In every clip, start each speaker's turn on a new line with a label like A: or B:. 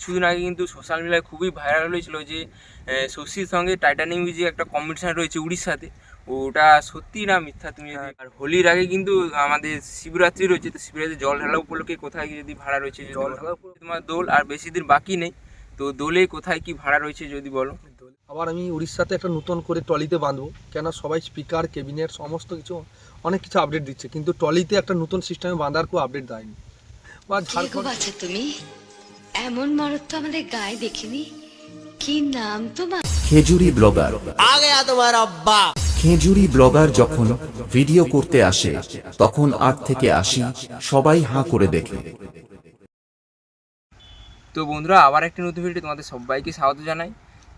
A: কিছুদিন আগে কিন্তু সোশ্যাল মিডিয়ায় খুবই ভাইরাল হয়েছিল যে শশীর সঙ্গে টাইটানিক মিউজিক একটা কম্পিটিশন রয়েছে উড়িষ্যাতে। ওটা সত্যি না মিথ্যা তুমি যদি আর হোলির আগে কিন্তু আমাদের শিবরাত্রি রয়েছে, তো শিবরাত্রি জল ঢালা উপলক্ষে কোথায় যদি ভাড়া রয়েছে যদি
B: জল
A: বলো।
B: ঢালা
A: তোমার দোল আর বেশি দিন বাকি নেই, তো দোলে কোথায় কি ভাড়া রয়েছে যদি বলো।
B: আবার আমি উড়িষ্যাতে একটা নতুন করে ট্রলিতে বাঁধবো, কেন সবাই স্পিকার ক্যাবিনেট সমস্ত কিছু অনেক কিছু আপডেট দিচ্ছে, কিন্তু ট্রলিতে একটা নতুন সিস্টেমে বাঁধার কোনো আপডেট দেয়নি। বা ঝাড়খণ্ড
C: আচ্ছা, তুমি এমন মরদ তো আমাদের গায়ে দেখিনি। কি নাম তোমার?
D: খেজুরি ব্লগার
E: आ गया तुम्हारा अब्बा।
D: খেজুরি ব্লগার যখন ভিডিও করতে আসে তখন 8 থেকে 80 সবাই হাঁ করে দেখে।
A: তো বন্ধুরা, আবার একটি নতুন ভিডিও তোমাদের সবাইকে স্বাগত জানাই।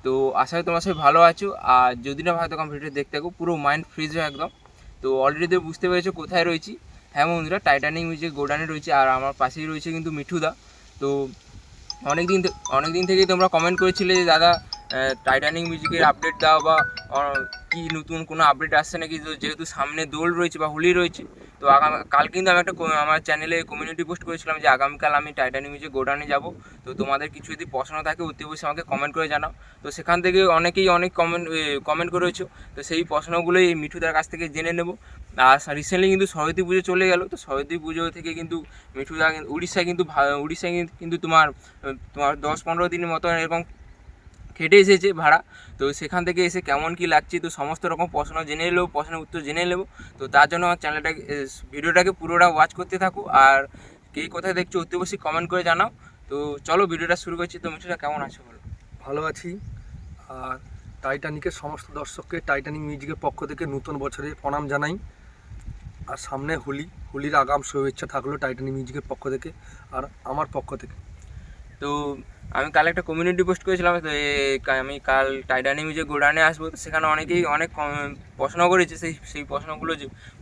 A: তো আশা করি তোমার সবাই ভালো আছো, আর যদি না ভালো তখন ভিডিও দেখতে থাকো, পুরো মাইন্ড ফ্রিজ হয় একদম। তো অলরেডি তো বুঝতে পেরেছো কোথায় রয়েছি। হ্যাঁ বন্ধুরা, টাইটানিক মিউজিক গোডাউনে রয়েছে, আর আমার পাশেই রয়েছে কিন্তু মিঠুদা। তো অনেক দিন থেকেই তোমরা কমেন্ট করেছিলে যে দাদা টাইটানিক মিউজিকের আপডেট দাও, বা কি নতুন কোনো আপডেট আসছে নাকি। তো যেহেতু সামনে দোল রয়েছে বা হোলি রয়েছে, তো কাল কিন্তু আমি একটা আমার চ্যানেলে কমিউনিটি পোস্ট করেছিলাম যে আগামীকাল আমি টাইটানিক মিউজিক গোডাউনে যাব। তো তোমাদের কিছু যদি প্রশ্ন থাকে অতি অবশ্যই আমাকে কমেন্ট করে জানাও। তো সেখান থেকে অনেকেই অনেক কমেন্ট করেছো, তো সেই প্রশ্নগুলোই এই মিঠুদার কাছ থেকে জেনে নেব। আর রিসেন্টলি কিন্তু সরস্বতী পুজো চলে গেল, তো সরস্বতী পুজো থেকে কিন্তু মিঠুদা উড়িষ্যায় কিন্তু তোমার 10-15 দিনের মতো এরকম খেটে এসেছে ভাড়া। তো সেখান থেকে এসে কেমন কি লাগছে, তো সমস্ত রকম প্রশ্ন জেনে নেবো, প্রশ্নের উত্তর জেনে নেবো। তো তার জন্য আমার চ্যানেলটাকে ভিডিওটাকে পুরোটা ওয়াচ করতে থাকো, আর কে কোথায় দেখছো অতি অবশ্যই কমেন্ট করে জানাও। তো চলো ভিডিওটা শুরু করছি। তো মিঠুদা কেমন আছো বলো।
B: ভালো আছি। আর টাইটানিকের সমস্ত দর্শককে টাইটানিক মিউজিকের পক্ষ থেকে নতুন বছরে প্রণাম জানাই। আর সামনে হোলির আগাম শুভেচ্ছা থাকলো টাইটানিক মিউজিকের পক্ষ থেকে আর আমার পক্ষ থেকে।
A: তো আমি কাল একটা কমিউনিটি পোস্ট করেছিলাম, তো আমি কাল টাইটানিক মিউজিক গোডাউনে আসবো। তো সেখানে অনেকেই অনেক প্রশ্ন করেছে, সেই প্রশ্নগুলো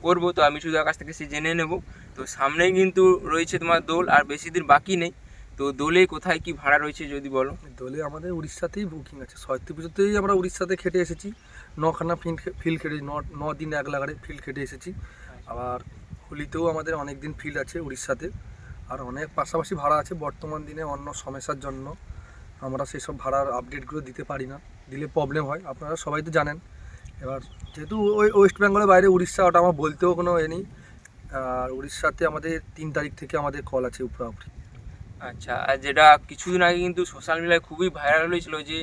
A: করবো। তো আমি শুধু কাছ থেকে জেনে নেব। তো সামনেই কিন্তু রয়েছে তোমার দোল, আর বেশি দিন বাকি নেই। তো দোলে কোথায় কি ভাড়া রয়েছে যদি বলো।
B: দোলে আমাদের উড়িষ্যাতেই বুকিং আছে, সরস্বতী পুজোতেই আমরা উড়িষ্যাতে খেটে এসেছি। 9খানা ফিল্ড খেটে 9 দিন 1 লাগারে ফিল্ড খেটে এসেছি। আবার হোলিতেও আমাদের অনেক দিন ফিল্ড আছে উড়িষ্যাতে। আর অনেক পাশাপাশি ভাড়া আছে, বর্তমান দিনে অন্য সমস্যার জন্য আমরা সেই সব ভাড়ার আপডেটগুলো দিতে পারি না, দিলে প্রবলেম হয়, আপনারা সবাই তো জানেন। এবার যেহেতু ওই ওয়েস্ট বেঙ্গলের বাইরে উড়িষ্যা, ওটা আমার বলতেও কোনো নেই। আর উড়িষ্যাতে আমাদের 3 তারিখ থেকে আমাদের কল আছে উপরাউপরি।
A: আচ্ছা, আর যেটা কিছুদিন আগে কিন্তু সোশ্যাল মিডিয়ায় খুবই ভাইরাল হয়েছিল যে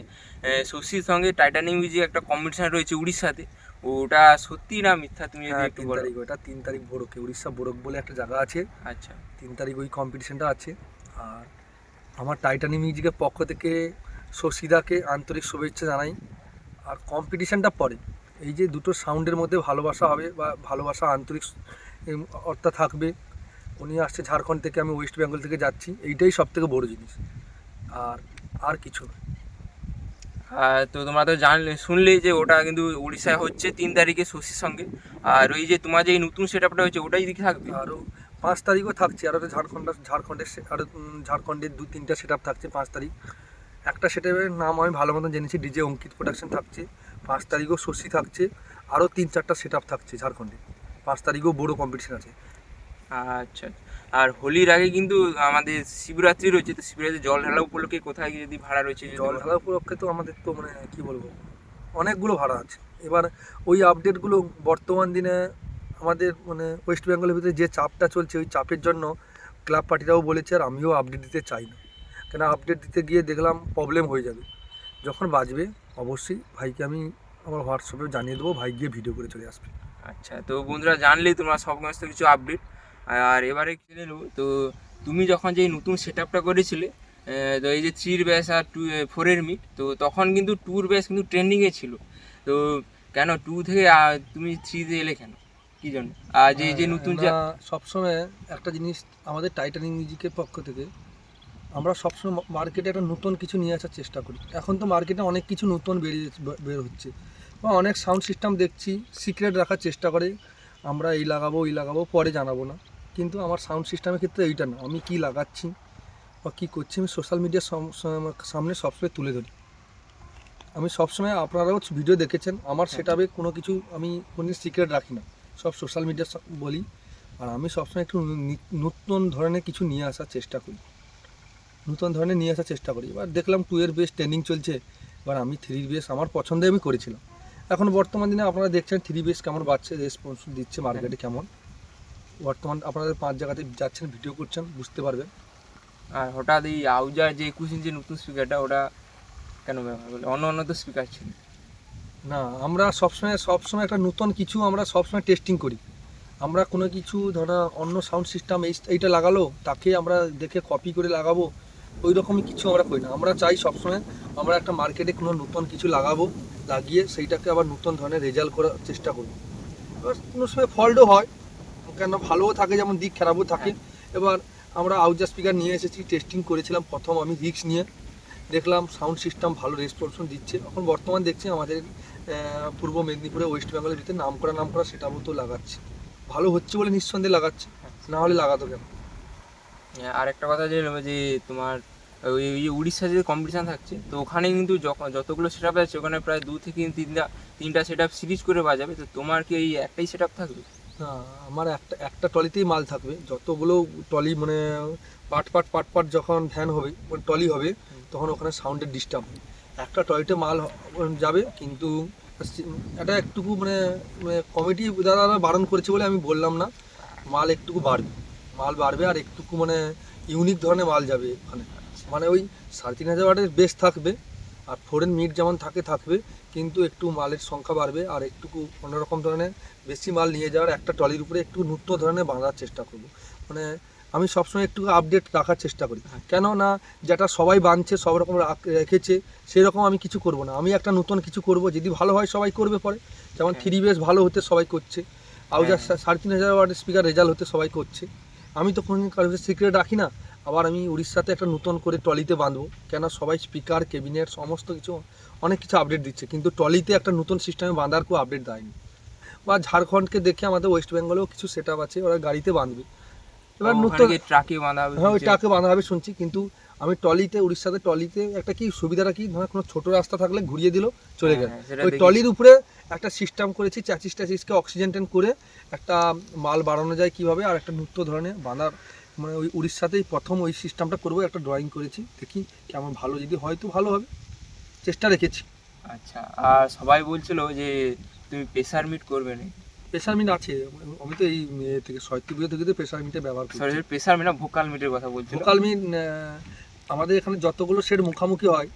A: শশীর সঙ্গে টাইটানিক মিউজিক একটা কম্পিটিশন রয়েছে উড়িষ্যাতে। ওটা সত্যি না মিথ্যা তুমি যদি
B: হ্যাঁ,
A: একটু
B: 3
A: বলো।
B: তারিখ, ওটা 3 তারিখ বোরকে, উড়িষ্যা বোরক বলে একটা জায়গা আছে।
A: আচ্ছা
B: 3 তারিখ ওই কম্পিটিশানটা আছে। আর আমার টাইটানিক মিউজিকের পক্ষ থেকে শশীদাকে আন্তরিক শুভেচ্ছা জানাই। আর কম্পিটিশানটা পরে, এই যে দুটো সাউন্ডের মধ্যে ভালোবাসা হবে বা ভালোবাসা আন্তরিক অর্থা থাকবে। উনি আসছে ঝাড়খণ্ড থেকে, আমি ওয়েস্ট বেঙ্গল থেকে যাচ্ছি, এইটাই সব থেকে বড়ো জিনিস। আর কিছু না।
A: তো তোমরা তো শুনলেই যে ওটা কিন্তু উড়িষ্যায় হচ্ছে 3 তারিখে শশীর সঙ্গে। আর ওই যে তোমার যে এই নতুন সেট আপটা হচ্ছে ওটাই দিকে থাকবে।
B: আরও 5 তারিখও থাকছে, আরও ঝাড়খণ্ডের 2-3টা সেট আপ থাকছে 5 তারিখ। একটা সেটআপের নাম আমি ভালো মতন জেনেছি, ডিজে অঙ্কিত প্রোডাকশন থাকছে। 5 তারিখও শশী থাকছে, আরও 3-4টা সেট আপ থাকছে ঝাড়খণ্ডে। 5 তারিখেও বড়ো কম্পিটিশন আছে।
A: আচ্ছা, আর হোলির আগে কিন্তু আমাদের শিবরাত্রি রয়েছে, তো শিবরাত্রি জল ঢালা উপলক্ষে কোথায় কি যদি ভাড়া রয়েছে যদি
B: জল
A: বলো।
B: ঢালা উপলক্ষে তো আমাদের তো মানে কী বলবো, অনেকগুলো ভাড়া আছে। এবার ওই আপডেটগুলো বর্তমান দিনে আমাদের মানে ওয়েস্ট বেঙ্গলের ভিতরে যে চাপটা চলছে, ওই চাপের জন্য ক্লাব পার্টিরাও বলেছে, আর আমিও আপডেট দিতে চাই না, কেন আপডেট দিতে গিয়ে দেখলাম প্রবলেম হয়ে যাবে। যখন বাজবে অবশ্যই ভাইকে আমি আমার হোয়াটসঅ্যাপে জানিয়ে দেবো, ভাই গিয়ে ভিডিও করে চলে আসবে।
A: আচ্ছা, তো বন্ধুরা জানলেই তোমরা সমস্ত কিছু আপডেট। আর এবারে জেনে নেবো, তো তুমি যখন যে নতুন সেট আপটা করেছিলে, তো এই যে 3 ব্যাস আর 4-এর মিট, তো তখন কিন্তু 2 ব্যাস কিন্তু ট্রেন্ডিংয়ে ছিল। তো কেন 2 থেকে তুমি 3-তে এলে কেন, কী জন্য? আর যে যে নতুন যে
B: আমরা সবসময় একটা জিনিস, আমাদের টাইটানিক মিউজিকের পক্ষ থেকে আমরা সবসময় মার্কেটে একটা নতুন কিছু নিয়ে আসার চেষ্টা করি। এখন তো মার্কেটে অনেক কিছু নতুন বের হচ্ছে, বা অনেক সাউন্ড সিস্টেম দেখছি সিক্রেট রাখার চেষ্টা করে, আমরা এই লাগাবো পরে জানাবো না। কিন্তু আমার সাউন্ড সিস্টেমের ক্ষেত্রে এইটা না, আমি কি লাগাচ্ছি বা কী করছি আমি সোশ্যাল মিডিয়ার সামনে সবসময় তুলে ধরি। আমি সবসময়, আপনারাও ভিডিও দেখেছেন, আমার সেটআপে কোনো কিছু আমি কোনো সিক্রেট রাখি না, সব সোশ্যাল মিডিয়া বলি। আর আমি সবসময় একটু নতুন ধরনের কিছু নিয়ে আসার চেষ্টা করি। নতুন ধরনের নিয়ে আসার চেষ্টা করি। এবার দেখলাম 2 এর বেস ট্রেন্ডিং চলছে, এবার আমি 3 বেস আমার পছন্দে আমি করেছিলাম। এখন বর্তমান দিনে আপনারা দেখছেন 3 বেস কেমন বাড়ছে, রেসপন্স দিচ্ছে মার্কেটে কেমন। বর্তমান আপনাদের 5 জায়গাতে যাচ্ছেন, ভিডিও করছেন, বুঝতে পারবেন।
A: আর হঠাৎ এই আউজার যে 21 ইঞ্চি নতুন স্পিকারটা, ওটা কেন ব্যবহার করলে? অন্য তো স্পিকার ছিল।
B: না, আমরা সবসময় একটা নতুন কিছু আমরা সবসময় টেস্টিং করি। আমরা কোনো কিছু ধরা অন্য সাউন্ড সিস্টেম এইটা লাগালো, তাকে আমরা দেখে কপি করে লাগাবো, ওই রকমই কিছু আমরা করি না। আমরা চাই সবসময় আমরা একটা মার্কেটে কোনো নতুন কিছু লাগাবো, লাগিয়ে সেইটাকে আবার নতুন ধরনের রেজাল্ট করার চেষ্টা করবো। এবার কোনো সময় ফল্টও হয়, কেন ভালোও থাকে যেমন দিক, খারাপও থাকে। এবার আমরা আউজার স্পিকার নিয়ে এসেছি, টেস্টিং করেছিলাম প্রথম আমি রিস্ক নিয়ে, দেখলাম সাউন্ড সিস্টেম ভালো রেসপন্স দিচ্ছে। এখন বর্তমান দেখছি আমাদের পূর্ব মেদিনীপুরে, ওয়েস্ট বেঙ্গলের ভিতরে নাম করা সেটাও তো লাগাচ্ছে, ভালো হচ্ছে বলে নিঃসন্দেহে লাগাচ্ছে, না হলে লাগাতো কেন।
A: আর একটা কথা যে তোমার ওই যে উড়িষ্যা যে কম্পিটিশান থাকছে, তো ওখানে কিন্তু যতগুলো সেট আপ আছে ওখানে প্রায় 2 থেকে 3টা সেট আপ সিরিজ করে বাজাবে। তো তোমার কি এই একটাই সেট আপ থাকবে?
B: না, আমার একটা টলিতেই মাল থাকবে। যতগুলো টলি মানে পাট যখন ভ্যান হবে, মানে টলি হবে, তখন ওখানে সাউন্ডের ডিস্টার্ব হবে। একটা টলিতে মাল যাবে, কিন্তু এটা একটুকু মানে কমিটি দাদারা বারণ করেছে বলে আমি বললাম না। মাল একটুকু বাড়বে আর একটুকু মানে ইউনিক ধরনের মাল যাবে ওখানে। মানে ওই 3,500 ওয়াটের বেস থাকবে, আর 4 মিট যেমন থাকবে, কিন্তু একটু মালের সংখ্যা বাড়বে আর একটুকু অন্যরকম ধরনের বেশি মাল নিয়ে যাওয়ার একটা ট্রলির উপরে একটু নতুন ধরনের বাঁধার চেষ্টা করব। মানে আমি সবসময় একটু আপডেট রাখার চেষ্টা করি, কেন না যেটা সবাই বাঁধছে সব রকম রেখেছে সেই রকম আমি কিছু করব না। আমি একটা নতুন কিছু করব, যদি ভালো হয় সবাই করবে পরে। যেমন 3 বেস ভালো হতে সবাই করছে, আউজার 3,500 ওয়াটের স্পিকার রেজাল্ট হতে সবাই করছে। আমি তো কোনো কারোর সিক্রেট রাখি না। আবার আমি উড়িষ্যাতে একটা নতুন করে ট্রলিতে বাঁধবো, কেন সবাই স্পিকার, ক্যাবিনেট সমস্ত কিছু অনেক কিছু আপডেট দিচ্ছে, কিন্তু ট্রলিতে একটা নতুন সিস্টেমে বাঁধার খুব আপডেট দেয়নি। বা ঝাড়খণ্ডকে দেখে আমাদের ওয়েস্ট বেঙ্গলেও কিছু সেট আপ আছে, ওরা গাড়িতে বাঁধবে। এবার নতুন
A: ট্রাকে বাঁধা হবে?
B: হ্যাঁ, ওই ট্রাকে বাঁধা হবে শুনছি, কিন্তু আমি ট্রলিতে, উড়িষ্যাতে ট্রলিতে একটা কি সুবিধাটা কি, ধরো কোনো ছোটো রাস্তা থাকলে ঘুরিয়ে দিল, চলে গেল। ওই ট্রলির উপরে একটা সিস্টেম করেছি, চ্যাচিসকে অক্সিজেন ট্যাঙ্ক করে একটা মাল বাড়ানো যায় কীভাবে, আর একটা নতুন ধরনের বাঁধার, মানে ওই উড়িষ্যাতেই প্রথম ওই সিস্টেমটা করবো। একটা ড্রয়িং করেছি, দেখি কেমন, ভালো যদি হয় তো ভালো হবে, চেষ্টা রেখেছি।
A: আচ্ছা, আর সবাই বলছিল যে তুমি প্রেসার মিট করবে না।
B: প্রেশার মিট আছে, আমি তো এই থেকে শৈত্যপুজো থেকে তো প্রেশার মিটে ব্যবহার করি।
A: সরি, প্রেসার মিট না, ভোকাল মিটের কথা বলছিল।
B: ভোকাল মিট আমাদের এখানে যতগুলো সেট মুখামুখি হয়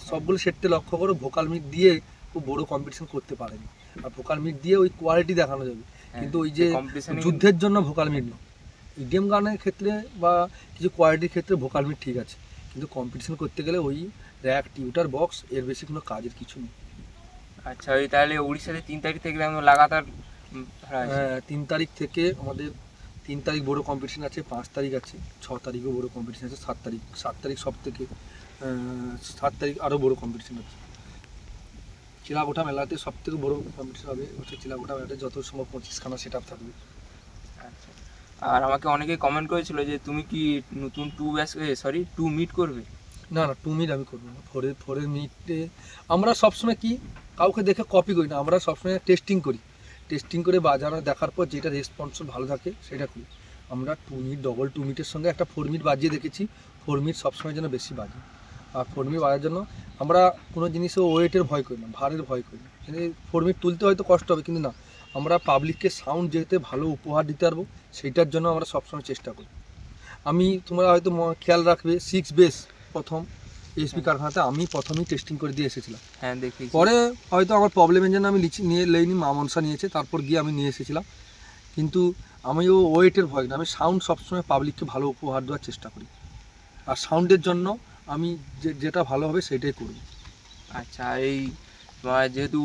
B: সবগুলো সেটতে লক্ষ্য করো, ভোকাল মিট দিয়ে খুব বড় কম্পিটিশন করতে পারেনি। আর ভোকাল মিট দিয়ে ওই কোয়ালিটি দেখানো যাবে, কিন্তু ওই যে যুদ্ধের জন্য ভোকাল মিট নয়। ইডিএম গানের ক্ষেত্রে বা কিছু কোয়ালিটির ক্ষেত্রে ভোকাল মিট ঠিক আছে, কিন্তু কম্পিটিশন করতে গেলে ওই র্যাক, টিউটার, বক্স, এর বেশি কোনো কাজের কিছু নেই।
A: আচ্ছা, ওই তাহলে উড়িষ্যাতে 3 তারিখ থেকে একদম লাগাতার
B: হ্যাঁ, 3 তারিখ থেকে আমাদের 3 তারিখ বড় কম্পিটিশন আছে, 5 তারিখ আছে, 6 তারিখও বড় কম্পিটিশন আছে, 7 তারিখ সব থেকে 7 তারিখ আরও বড় কম্পিটিশন আছে। চিলাগোটা মেলাতে সব থেকে বড় কম্পিটিশন হবে, হচ্ছে চিলাগোটা মেলাতে যত সম্ভব 25খানা সেট আপ থাকবে।
A: আচ্ছা, আর আমাকে অনেকেই কমেন্ট করেছিল যে তুমি কি নতুন 2 মিট করবে?
B: না, 2 মিট আমি করবো না। 4 মিটে আমরা সবসময় কি কাউকে দেখে কপি করি না, আমরা সবসময় টেস্টিং করি। টেস্টিং করে বাজানো দেখার পর যেটা রেসপন্স ভালো থাকে সেটা করি। আমরা 2 মিট, ডবল 2 মিটের সঙ্গে একটা 4 মিট বাজিয়ে দেখেছি, 4 মিট সবসময় যেন বেশি বাজে। আর 4 মিট বাজার জন্য আমরা কোনো জিনিসে ওয়েটের ভয় করি না, ভারের ভয় করি না। 4 মিট তুলতে হয়তো কষ্ট হবে, কিন্তু না, আমরা পাবলিককে সাউন্ড যেতে ভালো উপহার দিতে পারবো, সেইটার জন্য আমরা সবসময় চেষ্টা করি। তোমরা হয়তো খেয়াল রাখবে, 6 বেস প্রথম এসপি কারখানাতে আমি প্রথমেই টেস্টিং করে দিয়ে এসেছিলাম।
A: হ্যাঁ, দেখি।
B: পরে হয়তো আমার প্রবলেমের জন্য আমি নিয়ে মা মনসা নিয়েছে, তারপর গিয়ে আমি নিয়ে এসেছিলাম। কিন্তু আমিও ওয়েটের ভয় না, আমি সাউন্ড সবসময় পাবলিককে ভালো উপহার দেওয়ার চেষ্টা করি, আর সাউন্ডের জন্য আমি যেটা ভালো হবে সেটাই করব।
A: আচ্ছা, এই যেহেতু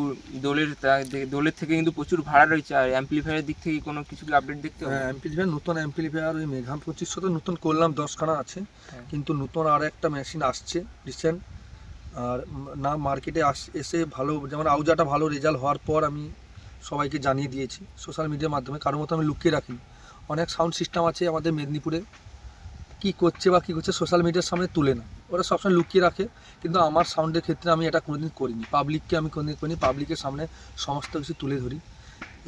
A: দোলের থেকে কিন্তু প্রচুর ভাড়া রয়েছে, আর অ্যাম্পলিফায়ারের দিক থেকে কোনো কিছু কি আপডেট দেখতে হবে?
B: অ্যাম্পলিফায়ার, নতুন অ্যাম্পলিফায়ার ওই মেঘাম 2500 তো নতুন করলাম, 10খানা আছে, কিন্তু নতুন আর একটা মেশিন আসছে রিসেন্ট। আর না মার্কেটে এসে ভালো, যেমন আউজাটা ভালো রেজাল্ট হওয়ার পর আমি সবাইকে জানিয়ে দিয়েছি সোশ্যাল মিডিয়ার মাধ্যমে, কারোর মতো আমি লুকিয়ে রাখিনি। অনেক সাউন্ড সিস্টেম আছে আমাদের মেদিনীপুরে, কী করছে সোশ্যাল মিডিয়ার সামনে তুলে না, ওরা সবসময় লুকিয়ে রাখে। কিন্তু আমার সাউন্ডের ক্ষেত্রে আমি এটা কোনোদিন করিনি, পাবলিককে আমি কোনোদিন করিনি, পাবলিকের সামনে সমস্ত কিছু তুলে ধরি।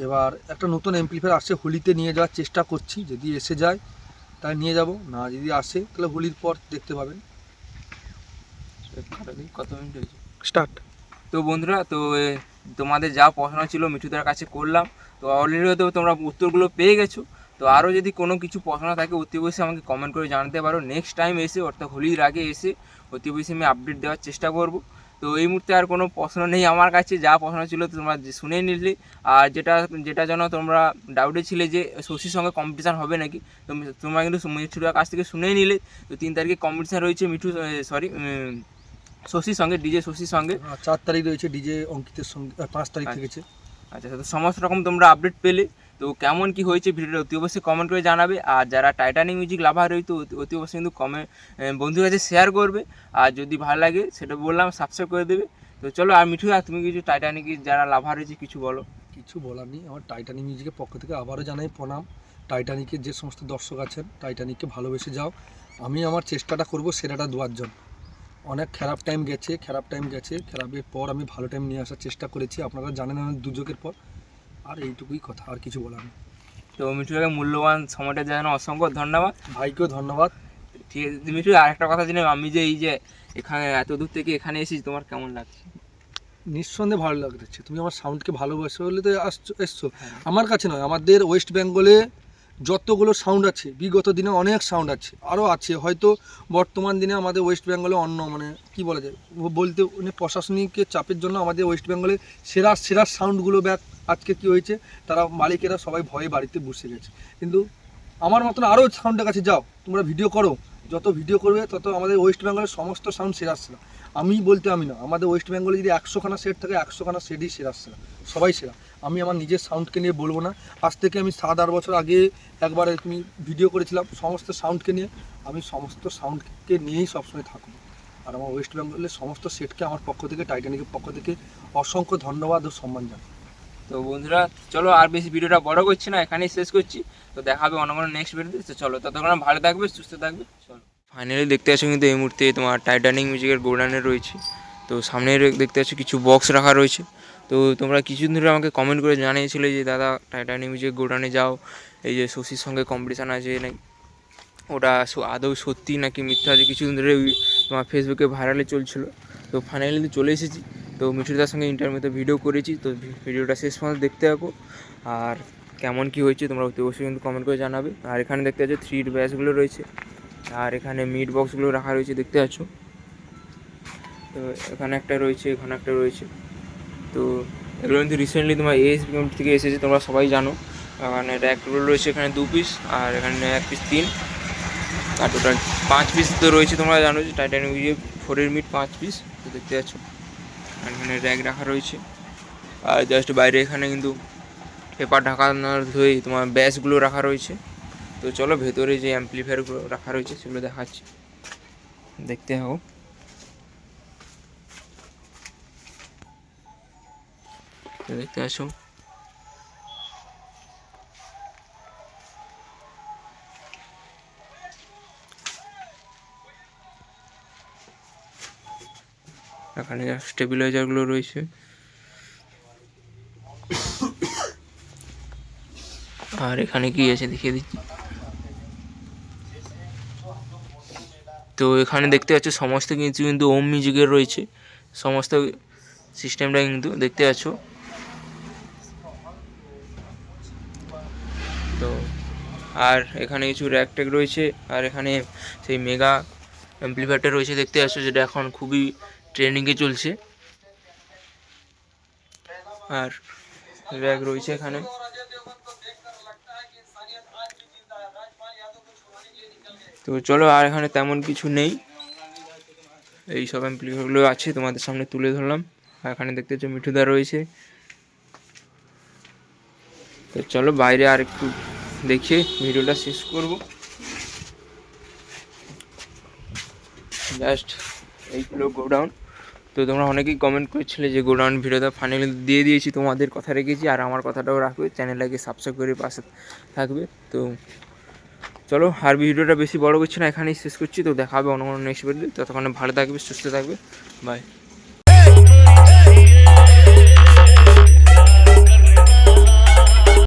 B: এবার একটা নতুন অ্যাম্পলিফায়ার আসছে, হোলিতে নিয়ে যাওয়ার চেষ্টা করছি, যদি এসে যায় তাহলে নিয়ে যাব, না যদি আসে তাহলে হোলির পর দেখতে পাবেন।
A: কত মিনিট হয়েছে?
B: স্টার্ট।
A: তো বন্ধুরা, তো তোমাদের যা প্রশ্ন ছিল মিঠুদার কাছে করলাম, তো অলরেডি হয়তো তোমরা উত্তরগুলো পেয়ে গেছো। তো আরও যদি কোনো কিছু প্রশ্ন থাকে অতি অবশ্যই আমাকে কমেন্ট করে জানাতে পারো। নেক্সট টাইম এসে অর্থাৎ হোলির আগে এসে অতি অবশ্যই আমি আপডেট দেওয়ার চেষ্টা করব। তো এই মুহূর্তে আর কোনো প্রশ্ন নেই আমার কাছে, যা প্রশ্ন ছিল তোমরা শুনে নিলে। আর যেটা যেন তোমরা ডাউটে ছিলে যে শশীর সঙ্গে কম্পিটিশান হবে নাকি, তো তোমরা কিন্তু মিঠুদার কাছ থেকে শুনেই নিলে। তো 3 তারিখে কম্পিটিশান রয়েছে শশীর সঙ্গে, ডিজে শশীর সঙ্গে।
B: 4 তারিখ রয়েছে ডিজে অঙ্কিতের সঙ্গে, 5 তারিখ থেকেছে।
A: আচ্ছা, তো সমস্ত রকম তোমরা আপডেট পেলে। তো কেমন কি হয়েছে ভিডিওটা অতি অবশ্যই কমেন্ট করে জানাবে। আর যারা টাইটানিক মিউজিক লাভার রয়েছে অতি অবশ্যই কিন্তু বন্ধুর কাছে শেয়ার করবে। আর যদি ভালো লাগে সেটা বললাম সাবস্ক্রাইব করে দেবে। তো চলো, আর মিঠু আর তুমি কিছু টাইটানিকের যারা লাভার রয়েছে কিছু বলো।
B: কিছু বলার নেই, আমার টাইটানিক মিউজিকের পক্ষ থেকে আবারও জানাই প্রণাম। টাইটানিকের যে সমস্ত দর্শক আছেন, টাইটানিককে ভালোবেসে যাও। আমি আমার চেষ্টাটা করব সেরাটা দেওয়ার জন্য। অনেক খারাপ টাইম গেছে, খারাপের পর আমি ভালো টাইম নিয়ে আসার চেষ্টা করেছি, আপনারা জানেন অনেক দুর্যোগের পর। আর এইটুকুই কথা, আর কিছু বলার নেই।
A: তো মিঠুকে মূল্যবান সময়টা জানানো অসংখ্য ধন্যবাদ।
B: ভাইকেও ধন্যবাদ।
A: ঠিক আছে মিঠু, আর একটা কথা জানি, আমি যে এই যে এখানে এত দূর থেকে এখানে এসেছি, তোমার কেমন লাগছে?
B: নিঃসন্দেহে ভালো লাগছে, তুমি আমার সাউন্ডকে ভালোবাসো বলে তো এসছো। আমার কাছে নয়, আমাদের ওয়েস্ট বেঙ্গলে যতগুলো সাউন্ড আছে, বিগত দিনে অনেক সাউন্ড আছে, আরও আছে হয়তো। বর্তমান দিনে আমাদের ওয়েস্ট বেঙ্গলে কি বলা যায়, বলতে প্রশাসনিকের চাপের জন্য আমাদের ওয়েস্ট বেঙ্গলে সেরা সাউন্ডগুলো আজকে কি হয়েছে, তারা মালিকেরা সবাই ভয়ে বাড়িতে বসে গেছে। কিন্তু আমার মতন আরও সাউন্ডের কাছে যাও, তোমরা ভিডিও করো, যত ভিডিও করবে তত আমাদের ওয়েস্ট বেঙ্গলের সমস্ত সাউন্ড সেরা। আমি না, আমাদের ওয়েস্ট বেঙ্গলে যদি 100খানা সেট থাকে, 100খানা সেটই সেরা, সবাই সেরা। আমি আমার নিজের সাউন্ডকে নিয়ে বলবো না। আজ থেকে আমি 7-8 বছর আগে একবার তুমি ভিডিও করেছিলাম সমস্ত সাউন্ডকে নিয়ে। আমি সমস্ত সাউন্ডকে নিয়েই সবসময় থাকবো। আর আমার ওয়েস্ট বেঙ্গলের সমস্ত সেটকে আমার পক্ষ থেকে, টাইটানিকের পক্ষ থেকে অসংখ্য ধন্যবাদ ও সম্মান জানাই।
A: তো বন্ধুরা চলো, আর বেশি ভিডিওটা বড় করছি না, এখানেই শেষ করছি। তো দেখা হবে অন্য কোনো নেক্সট ভিডিওতে। তো চলো, ততক্ষণ ভালো থাকবে, সুস্থ থাকবে। চলো, ফাইনালি দেখতে আসো কিন্তু এই মুহূর্তে তোমার টাইটানিক মিউজিকের গোডাউনে রয়েছে। তো সামনে দেখতে পাচ্ছ কিছু বক্স রাখা রয়েছে। তো তোমরা কিছুদিন ধরে আমাকে কমেন্ট করে জানিয়েছিলে যে দাদা টাইটানিক মিউজিক গোডাউনে যাও, এই যে শশীর সঙ্গে কম্পিটিশান আছে নাকি, ওটা আদৌ সত্যি নাকি মিথ্যা আছে, কিছুদিন ধরে তোমার ফেসবুকে ভাইরালে চলছিল। তো ফাইনালি চলে এসেছি। তো মিঠুদার সঙ্গে ইন্টারভিউতে ভিডিও করেছি। তো ভিডিওটা শেষ পর্যন্ত দেখতে থাকো। আর কেমন কি হয়েছে তোমরা অবশ্যই কিন্তু কমেন্ট করে জানাবে। আর এখানে দেখতে পাচ্ছ 3 ব্যাচগুলো রয়েছে, আর এখানে মিড বক্সগুলো রাখা রয়েছে দেখতে পাচ্ছ। তো এখানে একটা রয়েছে, এখানে একটা রয়েছে। তো এগুলো কিন্তু রিসেন্টলি তোমার ASBM থেকে এসেছে, তোমরা সবাই জানো। এখানে র্যাকগুলো রয়েছে, এখানে 2 পিস, আর এখানে 1 পিস 3, আর টোটাল 5 পিস তো রয়েছে। তোমরা জানো যে টাইটানিক মিউজিক 4-এর মিড 5 পিস। তো দেখতে পাচ্ছ আর এখানে র্যাক রাখা রয়েছে। আর জাস্ট বাইরে এখানে কিন্তু পেপার ঢাকানোর ধরে তোমার ব্যাসগুলো রাখা রয়েছে। তো চলো ভেতরে যে অ্যাম্পলিফায়ারগুলো রাখা রয়েছে সেগুলো দেখাচ্ছি, দেখতে হোক। তো দেখতে আসো, এখানে স্টেবিলাইজারগুলো রয়েছে। আর এখানে কি আছে দেখিয়ে দিচ্ছি। তো এখানে দেখতে পাচ্ছ সমস্ত কিছু কিন্তু ওম মিউজিকের রয়েছে, সমস্ত সিস্টেমটা কিন্তু দেখতে পাচ্ছ। তো আর এখানে কিছু র্যাক ট্যাক রয়েছে, আর এখানে সেই মেগা অ্যাম্পলিফায়ারটা রয়েছে দেখতে পাচ্ছ, যেটা এখন খুবই ট্রেন্ডিংয়ে চলছে। আর র্যাক রয়েছে এখানে। তো চলো, আর এখানে তেমন কিছু নেই, এই সব অ্যাম্পলিফায়ারগুলো আছে তোমাদের সামনে তুলে ধরলাম। আর এখানে দেখতে পাচ্ছ মিঠুদা রয়েছে। তো চলো বাইরে আর একটু দেখে ভিডিওটা শেষ করব। জাস্ট এইগুলো গোডাউন। তো তোমরা অনেকেই কমেন্ট করেছিলে যে গোডাউন ভিডিওটা ফাইনালি দিয়ে দিয়েছি, তোমাদের কথা রেখেছি, আর আমার কথাটাও রাখবে, চ্যানেলটাকে সাবস্ক্রাইব করে পাশে থাকবে। তো চলো, আর ভিডিওটা বেশি বড় করছি না, এখানেই শেষ করছি। তো দেখা হবে অন্য কোনো নেক্সট ভিডিও। ততক্ষণে ভালো থাকবে, সুস্থ থাকবে, বাই।